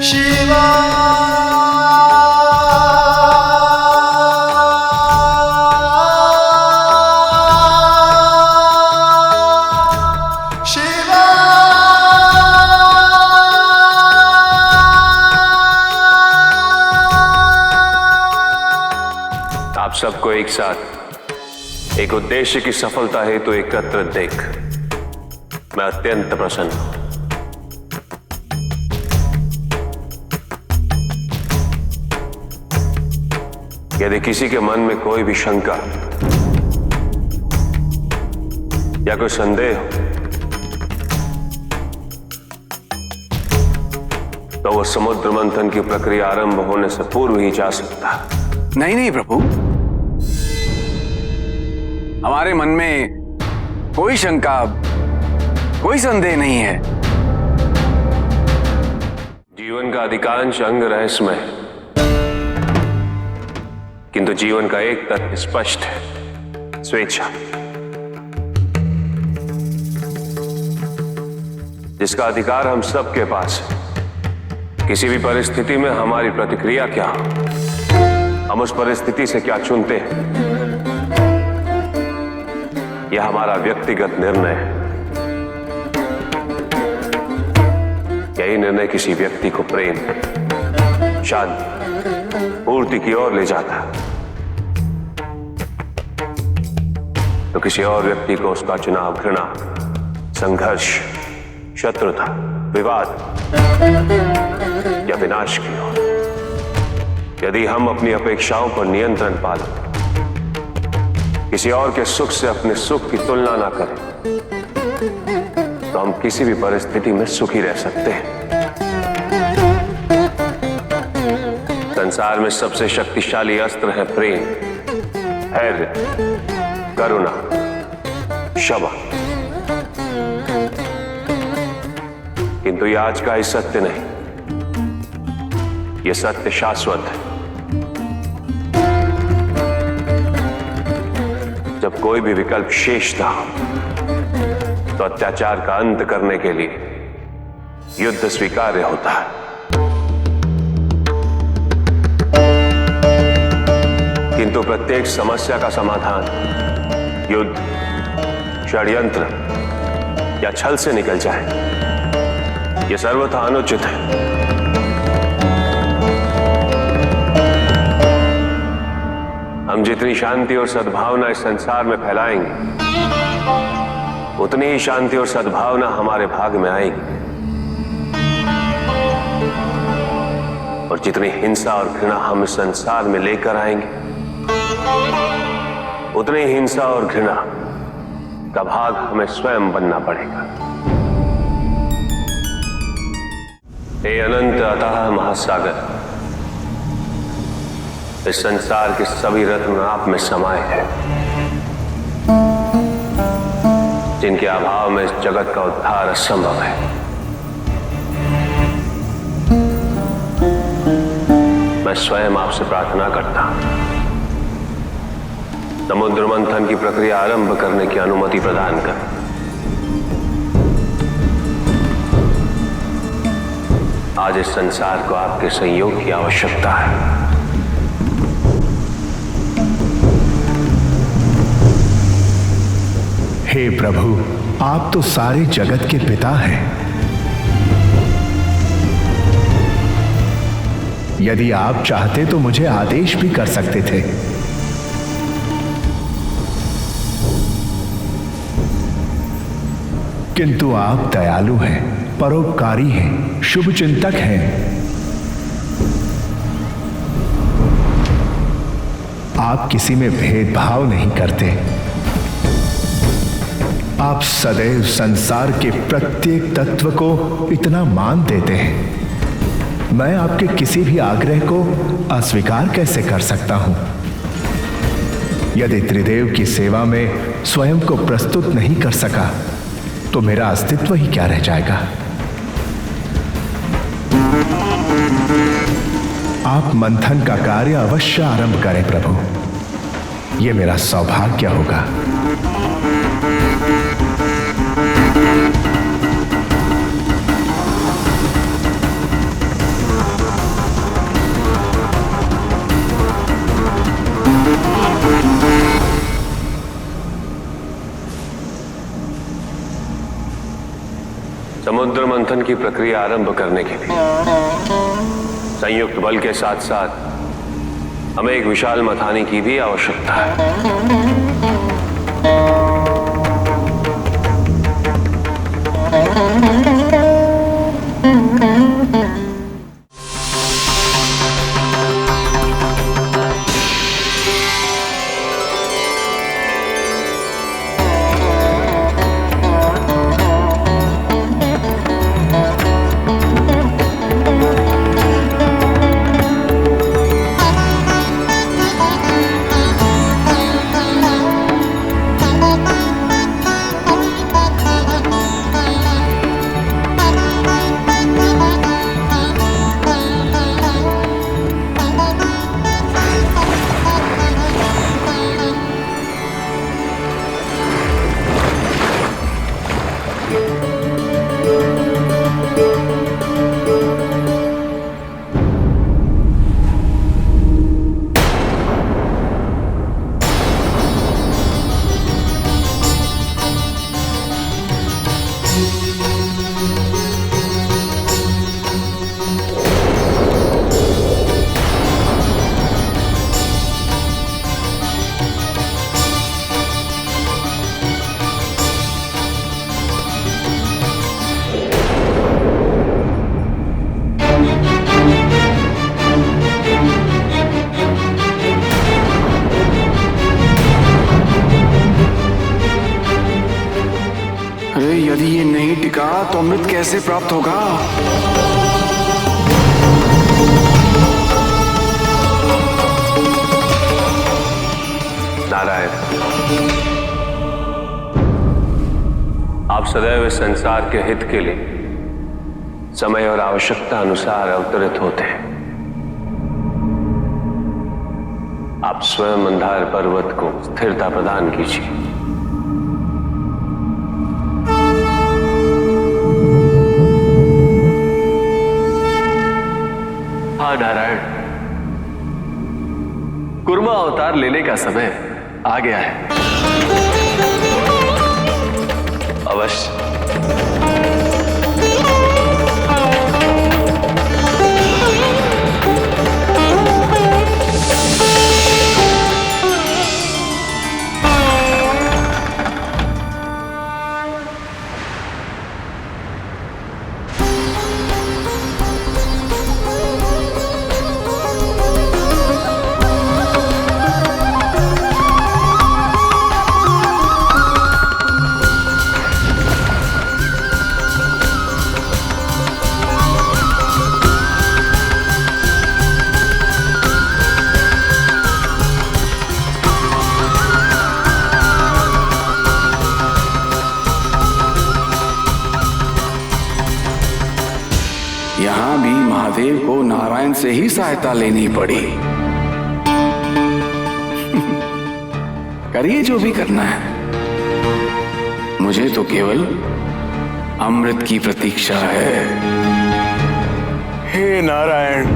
शिवा शिवा आप सबको एक साथ एक उद्देश्य की सफलता हेतु एकत्र देख मैं अत्यंत प्रसन्न हूं। यदि किसी के मन में कोई भी शंका या कोई संदेह हो तो वो समुद्र मंथन की प्रक्रिया आरंभ होने से पूर्व ही जा सकता है। नहीं नहीं प्रभु, हमारे मन में कोई शंका, कोई संदेह नहीं है। जीवन का अधिकांश अंग रहस्यमय है, किंतु जीवन का एक तत्व स्पष्ट है, स्वेच्छा, जिसका अधिकार हम सबके पास है। किसी भी परिस्थिति में हमारी प्रतिक्रिया क्या हो, हम उस परिस्थिति से क्या चुनते हैं, यह हमारा व्यक्तिगत निर्णय है। यही निर्णय किसी व्यक्ति को प्रेम, शांति, पूर्ति की ओर ले जाता है, तो किसी और व्यक्ति को उसका चुनाव घृणा, संघर्ष, शत्रुता, विवाद या विनाश की ओर। यदि हम अपनी अपेक्षाओं पर नियंत्रण पालें, किसी और के सुख से अपने सुख की तुलना ना करें, तो हम किसी भी परिस्थिति में सुखी रह सकते हैं। संसार में सबसे शक्तिशाली अस्त्र है प्रेम, धैर्य, करुणा, क्षमा। किंतु यह आज का ही सत्य नहीं, यह सत्य शाश्वत है। जब कोई भी विकल्प शेष था तो अत्याचार का अंत करने के लिए युद्ध स्वीकार्य होता है। किंतु प्रत्येक समस्या का समाधान युद्ध, षड्यंत्र या छल से निकल जाए, यह सर्वथा अनुचित है। हम जितनी शांति और सद्भावना इस संसार में फैलाएंगे, उतनी ही शांति और सद्भावना हमारे भाग में आएगी। और जितनी हिंसा और घृणा हम इस संसार में लेकर आएंगे, उतनी हिंसा और घृणा का भाग हमें स्वयं बनना पड़ेगा। हे अनंत अथाह महासागर, इस संसार के सभी रत्न आप में समाये हैं, जिनके अभाव में इस जगत का उद्धार असंभव है। मैं स्वयं आपसे प्रार्थना करता हूं, समुद्र मंथन की प्रक्रिया आरंभ करने की अनुमति प्रदान कर। आज इस संसार को आपके सहयोग की आवश्यकता है। हे प्रभु, आप तो सारे जगत के पिता हैं। यदि आप चाहते तो मुझे आदेश भी कर सकते थे। किंतु आप दयालु हैं, परोपकारी हैं, शुभचिंतक हैं। आप किसी में भेदभाव नहीं करते। आप सदैव संसार के प्रत्येक तत्व को इतना मान देते हैं। मैं आपके किसी भी आग्रह को अस्वीकार कैसे कर सकता हूं? यदि त्रिदेव की सेवा में स्वयं को प्रस्तुत नहीं कर सका तो मेरा अस्तित्व ही क्या रह जाएगा? आप मंथन का कार्य अवश्य आरंभ करें प्रभु, यह मेरा सौभाग्य होगा। समुद्र मंथन की प्रक्रिया आरंभ करने के लिए संयुक्त बल के साथ साथ हमें एक विशाल मथानी की भी आवश्यकता है। अरे यदि ये नहीं टिका तो अमृत कैसे प्राप्त होगा? नारायण, आप सदैव इस संसार के हित के लिए समय और आवश्यकता अनुसार अवतरित होते हैं। आप स्वयं मंदार पर्वत को स्थिरता प्रदान कीजिए। हाँ नारायण, कुर्मा अवतार लेने का समय आ गया है। अवश्य। यहां भी महादेव को नारायण से ही सहायता लेनी पड़ी। करिए जो भी करना है, मुझे तो केवल अमृत की प्रतीक्षा है। हे नारायण,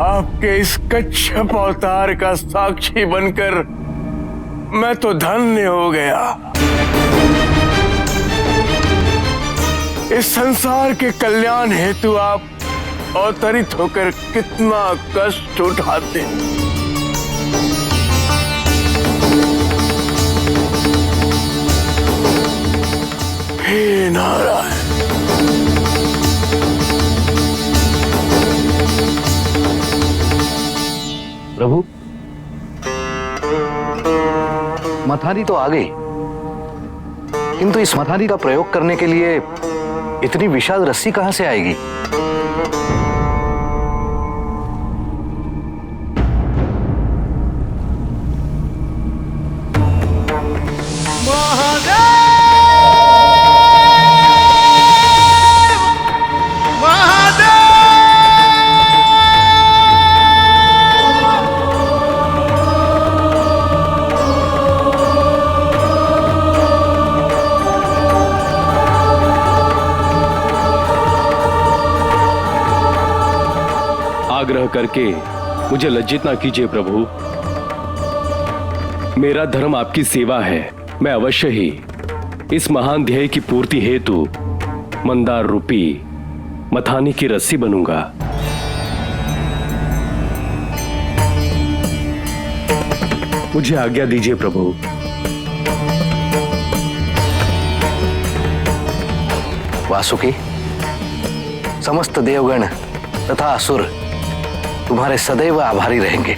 आपके इस कच्छप अवतार का साक्षी बनकर मैं तो धन्य हो गया। इस संसार के कल्याण हेतु आप अवतरित होकर कितना कष्ट उठाते। हे नारायण, प्रभु, मथानी तो आ गई, किंतु इस मथानी का प्रयोग करने के लिए इतनी विशाल रस्सी कहां से आएगी? आग्रह करके मुझे लज्जित ना कीजिए प्रभु। मेरा धर्म आपकी सेवा है। मैं अवश्य ही इस महान ध्येय की पूर्ति हेतु मंदार रूपी मथानी की रस्सी बनूंगा। मुझे आज्ञा दीजिए प्रभु। वासुकी, समस्त देवगण तथा असुर तुम्हारे सदैव आभारी रहेंगे।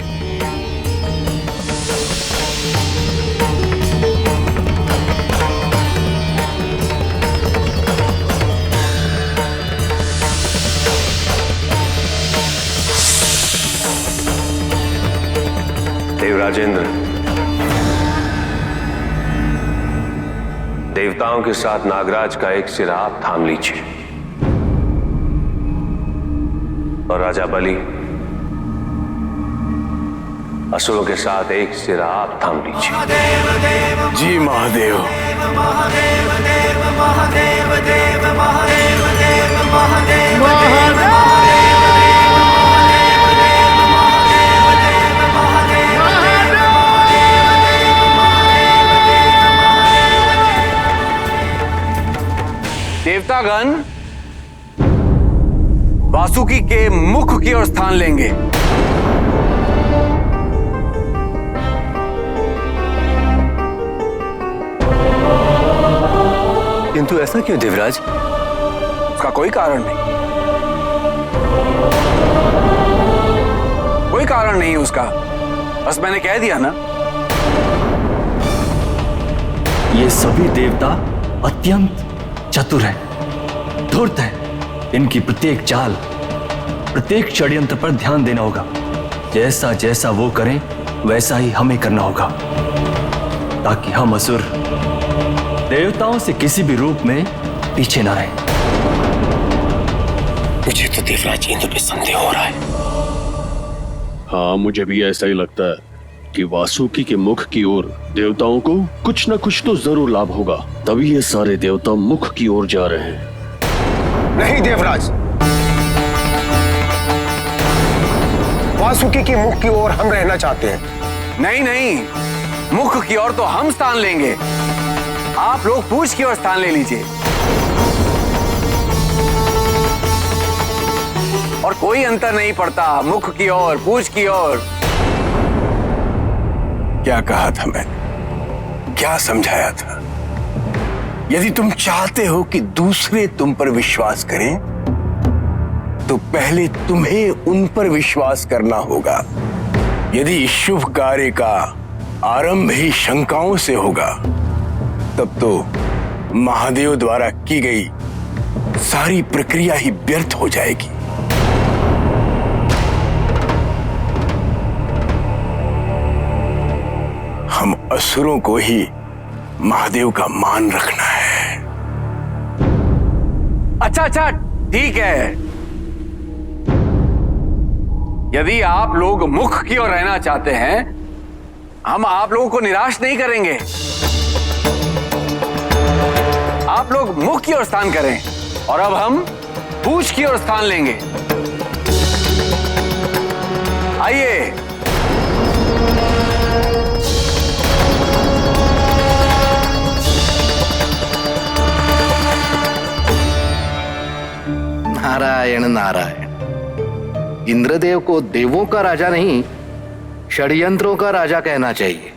देवराजेंद्र, देवताओं के साथ नागराज का एक सिरा आप थाम लीजिए और राजा बलि, असुरों के साथ एक सिरा आप थाम लीजिए। जी महादेव। देवतागण वासुकी के मुख की ओर स्थान लेंगे। किंतु ऐसा क्यों देवराज? उसका कोई कारण नहीं, कोई कारण नहीं उसका, बस मैंने कह दिया ना। ये सभी देवता अत्यंत चतुर है, धूर्त है। इनकी प्रत्येक चाल, प्रत्येक षड्यंत्र पर ध्यान देना होगा। जैसा जैसा वो करें वैसा ही हमें करना होगा, ताकि हम असुर देवताओं से किसी भी रूप में पीछे ना रहें। मुझे तो देवराज इंद्र पे संदेह हो रहा है। हाँ, मुझे भी ऐसा ही लगता है कि वासुकी के मुख की ओर देवताओं को कुछ न कुछ तो जरूर लाभ होगा, तभी ये सारे देवता मुख की ओर जा रहे हैं। नहीं देवराज, वासुकी के मुख की ओर हम रहना चाहते हैं। नहीं नहीं, मुख की ओर तो हम स्थान लेंगे, आप लोग पूछ की ओर स्थान ले लीजिए। और कोई अंतर नहीं पड़ता मुख की ओर, पूछ की ओर। क्या कहा था मैंने, क्या समझाया था? यदि तुम चाहते हो कि दूसरे तुम पर विश्वास करें, तो पहले तुम्हें उन पर विश्वास करना होगा। यदि इस शुभ कार्य का आरंभ ही शंकाओं से होगा, तब तो महादेव द्वारा की गई सारी प्रक्रिया ही व्यर्थ हो जाएगी। हम असुरों को ही महादेव का मान रखना है। अच्छा अच्छा, ठीक है। यदि आप लोग मुख की ओर रहना चाहते हैं, हम आप लोगों को निराश नहीं करेंगे। आप लोग मुख की ओर स्थान करें और अब हम पूछ की ओर स्थान लेंगे। आइए। नारायण नारायण। इंद्रदेव को देवों का राजा नहीं, षड्यंत्रों का राजा कहना चाहिए।